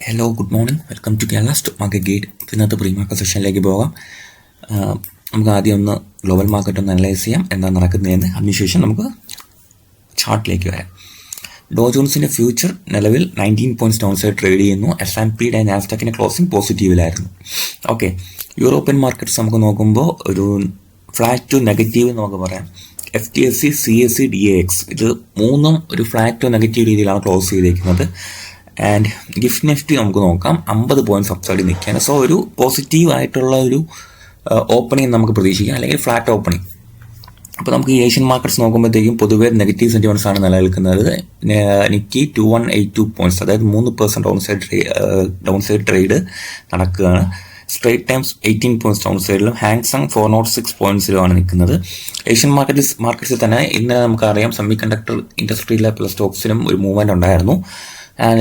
Hello good morning, welcome to Kerala stock market guide. ഇന്നത്തെ pre market സെഷനിലേക്ക് പോകാം. നമുക്ക് ആദ്യം ഒന്ന് ഗ്ലോബൽ മാർക്കറ്റ് ഒന്ന് അനലൈസ് ചെയ്യാം, എന്താണ് നടക്കുന്നതെന്ന്. അതിനുശേഷം നമുക്ക് ചാർട്ടിലേക്ക് വരാം. ഡോ ജോൺസിൻ്റെ ഫ്യൂച്ചർ നിലവിൽ 19 പോയിൻറ്റ്സ് ഡൗൺ സൈഡ് ട്രേഡ് ചെയ്യുന്നു. S&P നാസ്ഡാക്കിൻ്റെ ക്ലോസിംഗ് പോസിറ്റീവിലായിരുന്നു. ഓക്കെ, യൂറോപ്യൻ മാർക്കറ്റ്സ് നമുക്ക് നോക്കുമ്പോൾ ഒരു ഫ്ലാറ്റ് ടു നെഗറ്റീവ് നമുക്ക് പറയാം. FTSE, CSE, DAX ഇത് മൂന്നും ഒരു ഫ്ലാറ്റ് ടു നെഗറ്റീവ് രീതിയിലാണ് ക്ലോസ് ചെയ്തിരിക്കുന്നത്. ആൻഡ് ഗിഫ്റ്റ് നിഫ്റ്റി നമുക്ക് നോക്കാം, 50 പോയിൻറ്റ്സ് അപ്സൈഡിൽ നിൽക്കുകയാണ്. സോ ഒരു പോസിറ്റീവ് ആയിട്ടുള്ള ഒരു ഓപ്പണിംഗ് നമുക്ക് പ്രതീക്ഷിക്കാം, അല്ലെങ്കിൽ ഫ്ലാറ്റ് ഓപ്പണിംഗ്. അപ്പോൾ നമുക്ക് ഈ ഏഷ്യൻ മാർക്കറ്റ്സ് നോക്കുമ്പോഴത്തേക്കും പൊതുവേ നെഗറ്റീവ് സെൻറ്റിമെൻറ്റ്സ് ആണ് നിലനിൽക്കുന്നത്. നിഫ്റ്റി 2182 പോയിൻറ്റ്സ്, അതായത് 3% ഡൗൺ സൈഡ് ട്രേഡ് നടക്കുകയാണ്. സ്ട്രേറ്റ് ടൈംസ് 18 പോയിൻറ്റ്സ് ഡൗൺ സൈഡിലും ഹാങ്സങ് 406 പോയിൻറ്റ്സിലുമാണ് നിൽക്കുന്നത്. ഏഷ്യൻ മാർക്കറ്റ്സിൽ തന്നെ ഇന്ന് നമുക്കറിയാം സെമി കണ്ടക്ടർ ഇൻഡസ്ട്രിയിലെ പല സ്റ്റോക്സിനും ഒരു മൂവ്മെൻറ്റ് ഉണ്ടായിരുന്നു.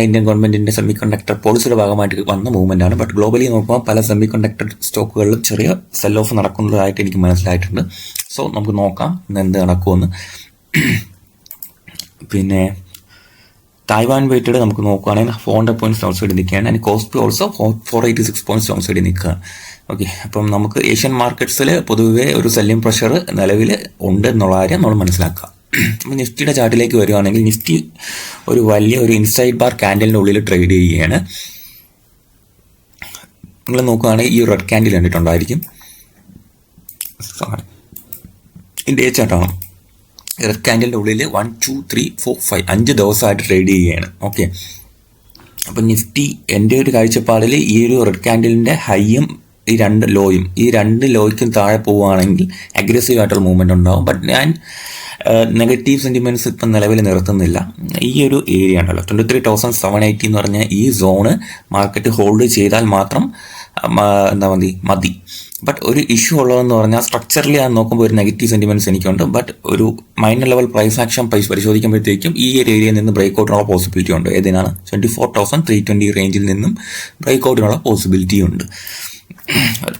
ഇന്ത്യൻ ഗവൺമെൻറ്റിൻ്റെ സെമി കണ്ടക്ടർ പോളിസിയുടെ ഭാഗമായിട്ട് വന്ന മൂവ്മെൻറ്റാണ്. ബട്ട് ഗ്ലോബലി നോക്കുമ്പോൾ പല സെമി കണ്ടക്ടർ സ്റ്റോക്കുകളിലും ചെറിയ സെൽ ഓഫ് നടക്കുന്നതായിട്ട് എനിക്ക് മനസ്സിലായിട്ടുണ്ട്. സോ നമുക്ക് നോക്കാം ഇന്ന് എന്ത് നടക്കുമെന്ന്. പിന്നെ തായ്വാൻ വെയിറ്റഡ് നമുക്ക് നോക്കുകയാണെങ്കിൽ 400 പോയിൻറ്റ്സ് ഡൗൺ സൈഡിൽ നിൽക്കുകയാണ്. And KOSPI also 486 points down സൈഡിൽ നിൽക്കുകയാണ്. ഓക്കെ, അപ്പം നമുക്ക് ഏഷ്യൻ മാർക്കറ്റ്സിൽ പൊതുവേ ഒരു സെല്ലിംഗ് പ്രഷർ നിലവിൽ ഉണ്ട് എന്നുള്ള കാര്യം നമ്മൾ മനസ്സിലാക്കുക. നിഫ്റ്റിയുടെ ചാർട്ടിലേക്ക് വരുവാണെങ്കിൽ നിഫ്റ്റി ഒരു വലിയ ഒരു ഇൻസൈഡ് ബാർ ക്യാൻഡലിൻ്റെ ഉള്ളിൽ ട്രേഡ് ചെയ്യുകയാണ്. നിങ്ങൾ നോക്കുകയാണെങ്കിൽ ഈ റെഡ് ക്യാൻഡിൽ കണ്ടിട്ടുണ്ടായിരിക്കും. ഡേ ചാർട്ടാണ്. റെഡ് ക്യാൻഡലിൻ്റെ ഉള്ളിൽ 1 2 3 4 5 5 ദിവസമായിട്ട് ട്രേഡ് ചെയ്യുകയാണ്. ഓക്കെ, അപ്പം നിഫ്റ്റി എൻ്റെ ഒരു കാഴ്ചപ്പാടിൽ ഈ ഒരു റെഡ് ക്യാൻഡലിൻ്റെ ഹൈയും ഈ രണ്ട് ലോയ്ക്കും താഴെ പോവുകയാണെങ്കിൽ അഗ്രസീവ് ആയിട്ടുള്ള മൂവ്മെൻറ്റ് ഉണ്ടാകും. ബട്ട് ഞാൻ നെഗറ്റീവ് സെൻറ്റിമെൻറ്റ്സ് ഇപ്പം നിലവിൽ നിർത്തുന്നില്ല. ഈ ഒരു ഏരിയ ഉണ്ടല്ലോ 23,780 എന്ന് പറഞ്ഞാൽ ഈ സോണ് മാർക്കറ്റ് ഹോൾഡ് ചെയ്താൽ മാത്രം മതി. ബട്ട് ഒരു ഇഷ്യൂ ഉള്ളതെന്ന് പറഞ്ഞാൽ സ്ട്രക്ചറലി അത് നോക്കുമ്പോൾ ഒരു നെഗറ്റീവ് സെൻറ്റിമെൻറ്റ്സ് എനിക്കുണ്ട്. ബട്ട് ഒരു മൈനർ ലെവൽ പ്രൈസ് ആക്ഷൻ പരിശോധിക്കുമ്പോഴത്തേക്കും ഈ ഒരു ഏരിയയിൽ നിന്ന് ബ്രേക്ക് ഔട്ടിനുള്ള പോസിബിലിറ്റി ഉണ്ട്. ഏതിനാണ് 24,320 റേഞ്ചിൽ നിന്നും ബ്രേക്ക് ഔട്ടിനുള്ള പോസിബിലിറ്റി ഉണ്ട്.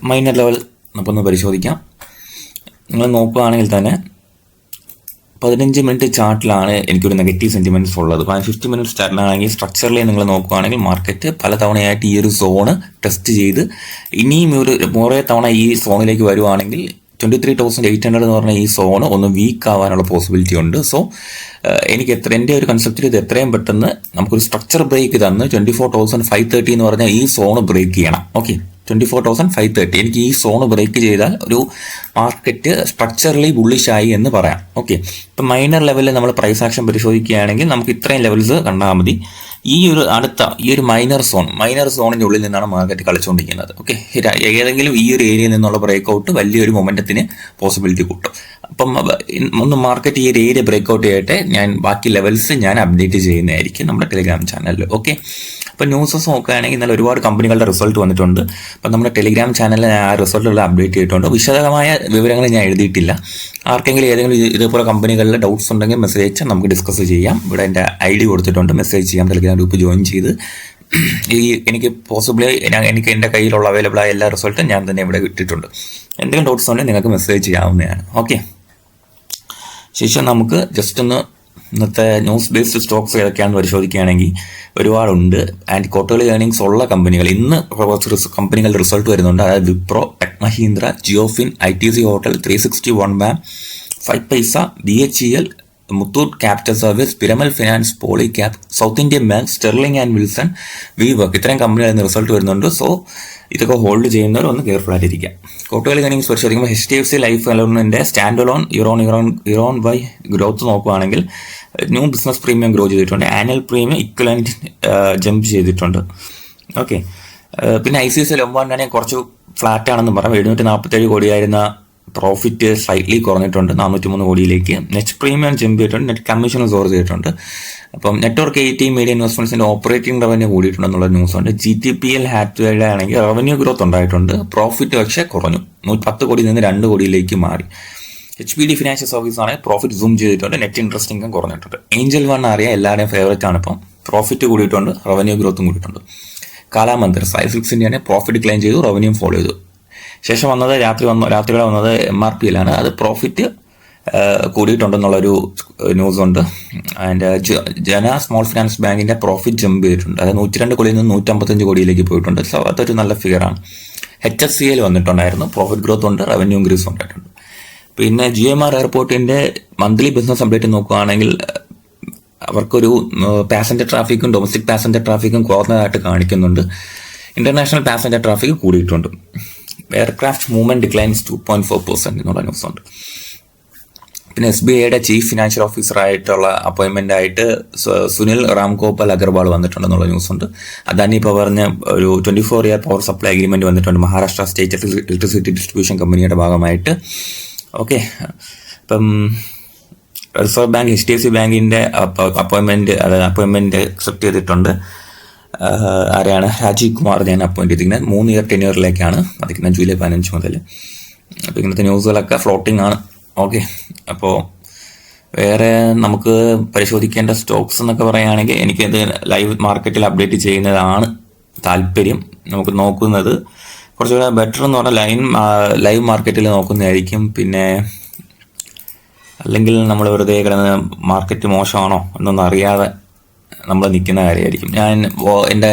മൈനർ ലെവൽ നമുക്കൊന്ന് പരിശോധിക്കാം. നിങ്ങൾ നോക്കുകയാണെങ്കിൽ തന്നെ 15 മിനിറ്റ് ചാർട്ടിലാണ് എനിക്കൊരു നെഗറ്റീവ് സെൻറ്റിമെൻറ്റ്സ് ഉള്ളത്. 50 മിനിറ്റ് ചാർട്ടിലാണെങ്കിൽ സ്ട്രക്ചറലി നിങ്ങൾ നോക്കുകയാണെങ്കിൽ മാർക്കറ്റ് പല തവണയായിട്ട് ഈ ഒരു സോണ് ടെസ്റ്റ് ചെയ്ത് ഇനിയും ഒരു കുറേ തവണ ഈ സോണിലേക്ക് വരുവാണെങ്കിൽ 23,800 എന്ന് പറഞ്ഞാൽ ഈ സോണ് ഒന്ന് വീക്ക് ആവാനുള്ള പോസിബിലിറ്റി ഉണ്ട്. സോ എനിക്ക് എൻ്റെ ഒരു കൺസെപ്റ്റിൽ ഇത് എത്രയും പെട്ടെന്ന് നമുക്കൊരു സ്ട്രക്ചർ ബ്രേക്ക് തന്ന് 24,530 എന്ന് പറഞ്ഞാൽ ഈ സോണ് ബ്രേക്ക് ചെയ്യണം. ഓക്കെ, 24,530 എനിക്ക് ഈ സോണ് ബ്രേക്ക് ചെയ്താൽ ഒരു മാർക്കറ്റ് സ്ട്രക്ചറലി ബുള്ളിഷായി എന്ന് പറയാം. ഓക്കെ, ഇപ്പം മൈനർ ലെവലിൽ നമ്മൾ പ്രൈസ് ആക്ഷൻ പരിശോധിക്കുകയാണെങ്കിൽ നമുക്ക് ഇത്രയും ലെവൽസ് കണ്ടാൽ മതി. ഈ ഒരു മൈനർ സോണിൻ്റെ ഉള്ളിൽ നിന്നാണ് മാർക്കറ്റ് കളിച്ചുകൊണ്ടിരിക്കുന്നത്. ഓക്കെ, ഏതെങ്കിലും ഈ ഒരു ഏരിയയിൽ നിന്നുള്ള ബ്രേക്ക് ഔട്ട് വലിയൊരു മൊമെൻറ്റത്തിന് പോസിബിലിറ്റി കൂട്ടും. അപ്പം ഒന്ന് മാർക്കറ്റ് ഈ ഒരു ഏരിയ ബ്രേക്ക് ഔട്ട് ചെയ്യട്ടെ, ഞാൻ ബാക്കി ലെവൽസ് ഞാൻ അപ്ഡേറ്റ് ചെയ്യുന്നതായിരിക്കും നമ്മുടെ ടെലിഗ്രാം ചാനലിൽ. ഓക്കെ, അപ്പോൾ ന്യൂസസ് നോക്കുകയാണെങ്കിൽ ഇന്നലെ ഒരുപാട് കമ്പനികളുടെ റിസൾട്ട് വന്നിട്ടുണ്ട്. അപ്പം നമ്മുടെ ടെലിഗ്രാം ചാനലിൽ ഞാൻ ആ റിസൾട്ടുകൾ അപ്ഡേറ്റ് ചെയ്തിട്ടുണ്ട്. വിശദമായ വിവരങ്ങൾ ഞാൻ എഴുതിയിട്ടില്ല. ആർക്കെങ്കിലും ഏതെങ്കിലും ഇതേപോലെ കമ്പനികളിൽ ഡൗട്ട്സ് ഉണ്ടെങ്കിൽ മെസ്സേജ് അയച്ചാൽ നമുക്ക് ഡിസ്കസ് ചെയ്യാം. ഇവിടെ എൻ്റെ ID കൊടുത്തിട്ടുണ്ട്, മെസ്സേജ് ചെയ്യാം. ടെലിഗ്രാം ഗ്രൂപ്പ് ജോയിൻ ചെയ്ത് എനിക്ക് പോസിബിളി എനിക്ക് എൻ്റെ കയ്യിലുള്ള അവൈലബിൾ ആയ എല്ലാ റിസൾട്ടും ഞാൻ തന്നെ ഇവിടെ ഇട്ടിട്ടുണ്ട്. എന്തെങ്കിലും ഡൗട്ട്സ് ഉണ്ടെങ്കിൽ നിങ്ങൾക്ക് മെസ്സേജ് ചെയ്യാവുന്നതാണ്. ഓക്കെ, ശേഷം നമുക്ക് ജസ്റ്റ് ഒന്ന് ഇന്നത്തെ ന്യൂസ് ബേസ്ഡ് സ്റ്റോക്സ് ഏതൊക്കെയാണെന്ന് പരിശോധിക്കുകയാണെങ്കിൽ ഒരുപാടുണ്ട്. ആൻഡ് ക്വാർട്ടർലി ഏർണിംഗ്സ് ഉള്ള കമ്പനികൾ ഇന്ന് കുറച്ച് കമ്പനികളുടെ റിസൾട്ട് വരുന്നുണ്ട്. അതായത് Wipro, Tech Mahindra, Jiofin, ITC hotel, 361 ബാം, 5 Paisa, BHEL, Muthoot Capital Service, Piramal Finance, Polycab, South Indian Bank, Sterling and Wilson, WeWork, ഇത്രയും കമ്പനികളിൽ നിന്ന് റിസൾട്ട് വരുന്നുണ്ട്. സോ ഇതൊക്കെ ഹോൾഡ് ചെയ്യുന്നവർ ഒന്ന് കെയർഫുൾ ആയിട്ടിരിക്കുക. ക്വാർട്ടർലി ഏർണിംഗ്സ് പരിശോധിക്കുമ്പോൾ HDFC ലൈഫ് അലോണിൻ്റെ സ്റ്റാൻഡ് അലോൺ ഇറോൺ ബൈ ഗ്രോത്ത് നോക്കുകയാണെങ്കിൽ ന്യൂ ബിസിനസ് പ്രീമിയം ഗ്രോ ചെയ്തിട്ടുണ്ട്. ആനുവൽ പ്രീമിയം ഇക്വലന്റ് ജമ്പ് ചെയ്തിട്ടുണ്ട്. ഓക്കെ, പിന്നെ ICICI ലംബാണ്ടാണെങ്കിൽ കുറച്ച് ഫ്ലാറ്റ് ആണെന്ന് പറയാം. 747 കോടിയായിരുന്ന പ്രോഫിറ്റ് സ്ലൈറ്റ്ലി കുറഞ്ഞിട്ടുണ്ട് 403 കോടിയിലേക്ക്. നെറ്റ് പ്രീമിയം ജമ്പ് ചെയ്തിട്ടുണ്ട്, നെറ്റ് കമ്മീഷൻ സോർ ചെയ്തിട്ടുണ്ട്. അപ്പം നെറ്റ്വർക്ക് 80 മീഡിയ ഇൻവെസ്റ്റ്മെന്റ്സിന്റെ ഓപ്പറേറ്റിംഗ് റവന്യൂ കൂടിയിട്ടുണ്ടെന്നുള്ള ന്യൂസ് ഉണ്ട്. GTPL ഹാത്വേയുടെ ആണെങ്കിൽ റവന്യൂ ഗ്രോത്ത് ഉണ്ടായിട്ടുണ്ട്, പ്രോഫിറ്റ് പക്ഷേ കുറഞ്ഞു, 110 കോടിയിൽ നിന്ന് 2 കോടിയിലേക്ക് മാറി. HPD ഫിനാൻഷ്യൽ സർവീസ് ആണെങ്കിൽ പ്രോഫിറ്റ് സൂം ചെയ്തിട്ടുണ്ട്, നെറ്റ് ഇൻട്രസ്റ്റ് ഇൻകം കുറഞ്ഞിട്ടുണ്ട്. ഏഞ്ചൽ വൺ അറിയാം, എല്ലാവരുടെയും ഫേവറേറ്റ് ആണ്. ഇപ്പം പ്രോഫിറ്റ് കൂടിയിട്ടുണ്ട്, റവന്യൂ ഗ്രോത്തും കൂടിയിട്ടുണ്ട്. കാലാമന്ദിർ 56 പ്രോഫിറ്റ് ക്ലെയിം ചെയ്തു, റവന്യൂ ഫോളോ ചെയ്തു. ശേഷം വന്നത് രാത്രികളെ വന്നത് MRPL ആണ്. അത് പ്രോഫിറ്റ് കൂടിയിട്ടുണ്ടെന്നുള്ളൊരു ന്യൂസ് ഉണ്ട്. ആൻഡ് ജന സ്മോൾ ഫിനാൻസ് ബാങ്കിന്റെ പ്രോഫിറ്റ് ജമ്പ് ചെയ്തിട്ടുണ്ട്. അത് 102 കോടിയിൽ നിന്ന് 155 കോടിയിലേക്ക് പോയിട്ടുണ്ട്. സോ അതൊരു നല്ല ഫിഗറാണ്. HFCL വന്നിട്ടുണ്ടായിരുന്നു, പ്രോഫിറ്റ് ഗ്രോത്ത് ഉണ്ട്, റവന്യൂ ഇൻക്രീസ് ഉണ്ടായിട്ടുണ്ട്. പിന്നെ GMR എയർപോർട്ടിന്റെ മന്ത്ലി ബിസിനസ് അപ്ഡേറ്റ് നോക്കുകയാണെങ്കിൽ അവർക്കൊരു പാസഞ്ചർ ട്രാഫിക്കും ഡൊമസ്റ്റിക് പാസഞ്ചർ ട്രാഫിക്കും കുറഞ്ഞതായിട്ട് കാണിക്കുന്നുണ്ട്. ഇന്റർനാഷണൽ പാസഞ്ചർ ട്രാഫിക് കൂടിയിട്ടുണ്ട്. എയർക്രാഫ്റ്റ് മൂവ്മെന്റ് ഡിക്ലൈൻസ് 2.4% എന്നുള്ള ന്യൂസ് ഉണ്ട്. പിന്നെ SBIയുടെ ചീഫ് ഫിനാൻഷ്യൽ ഓഫീസർ ആയിട്ടുള്ള അപ്പോയിന്റ്മെന്റ് ആയിട്ട് സുനിൽ രാംഗോപാൽ അഗർവാൾ വന്നിട്ടുണ്ടെന്നുള്ള ന്യൂസ് ഉണ്ട്. അദാനി പവറിന് ഒരു 24 ഇയർ പവർ സപ്ലൈ അഗ്രിമെന്റ് വന്നിട്ടുണ്ട് മഹാരാഷ്ട്ര സ്റ്റേറ്റ് ഇലക്ട്രിസിറ്റി ഡിസ്ട്രിബ്യൂഷൻ കമ്പനിയുടെ ഭാഗമായിട്ട്. ഓക്കെ, ഇപ്പം റിസർവ് ബാങ്ക് HDFC ബാങ്കിന്റെ അപ്പോയിന്റ്മെന്റ് അക്സെപ്റ്റ് ചെയ്തിട്ടുണ്ട്. ആരെയാണ്? രാജീവ് കുമാർ ഞാൻ അപ്പോയിന്റ് ചെയ്തിരിക്കുന്നത്. 3 ഇയർ ടെന്യൂറിലേക്കാണ് അതിരിക്കുന്നത്, ജൂലൈ 15 മുതൽ. അപ്പോൾ ഇങ്ങനത്തെ ന്യൂസുകളൊക്കെ ഫ്ലോട്ടിംഗ് ആണ്. ഓക്കെ, അപ്പോൾ വേറെ നമുക്ക് പരിശോധിക്കേണ്ട സ്റ്റോക്സ് എന്നൊക്കെ പറയുകയാണെങ്കിൽ എനിക്കത് ലൈവ് മാർക്കറ്റിൽ അപ്ഡേറ്റ് ചെയ്യുന്നതാണ് താല്പര്യം. നമുക്ക് നോക്കുന്നത് കുറച്ചുകൂടെ ബെറ്റർ എന്ന് പറഞ്ഞാൽ ലൈവ് മാർക്കറ്റിൽ നോക്കുന്നതായിരിക്കും. പിന്നെ അല്ലെങ്കിൽ നമ്മൾ വെറുതെ കിടന്ന് മാർക്കറ്റ് മോശമാണോ എന്നൊന്നും അറിയാതെ നമ്മൾ നിൽക്കുന്ന കാര്യമായിരിക്കും. ഞാൻ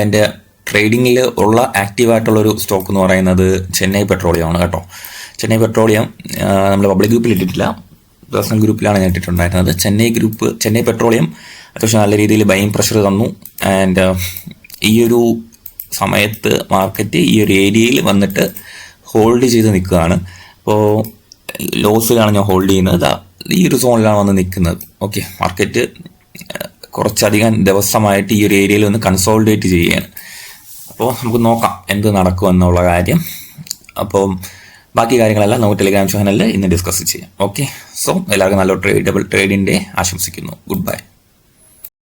എൻ്റെ ട്രേഡിങ്ങിൽ ഉള്ള ആക്റ്റീവായിട്ടുള്ളൊരു സ്റ്റോക്ക് എന്ന് പറയുന്നത് ചെന്നൈ പെട്രോളിയം ആണ് കേട്ടോ. ചെന്നൈ പെട്രോളിയം നമ്മൾ പബ്ലിക് ഗ്രൂപ്പിൽ ഇട്ടിട്ടില്ല, പേഴ്സണൽ ഗ്രൂപ്പിലാണ് ഞാൻ ഇട്ടിട്ടുണ്ടായിരുന്നത്. ചെന്നൈ പെട്രോളിയം അത്യാവശ്യം നല്ല രീതിയിൽ ബൈയിങ് പ്രഷർ തന്നു. ആൻഡ് ഈ ഒരു സമയത്ത് മാർക്കറ്റ് ഈ ഒരു ഏരിയയിൽ വന്നിട്ട് ഹോൾഡ് ചെയ്ത് നിൽക്കുകയാണ്. അപ്പോൾ ലോസിലാണ് ഞാൻ ഹോൾഡ് ചെയ്യുന്നത്. ഈ ഒരു സോണിലാണ് വന്ന് നിൽക്കുന്നത്. ഓക്കെ, മാർക്കറ്റ് കുറച്ചധികം ദിവസമായിട്ട് ഈ ഒരു ഏരിയയിൽ ഒന്ന് കൺസോളിഡേറ്റ് ചെയ്യുകയാണ്. അപ്പോൾ നമുക്ക് നോക്കാം എന്ത് നടക്കുമെന്നുള്ള കാര്യം. അപ്പോൾ ബാക്കി കാര്യങ്ങളെല്ലാം നമുക്ക് ടെലിഗ്രാം ചാനലിൽ ഇന്ന് ഡിസ്കസ് ചെയ്യാം. ഓക്കെ, സോ എല്ലാവർക്കും നല്ല ട്രേഡിൻ്റെ ആശംസിക്കുന്നു. Good bye.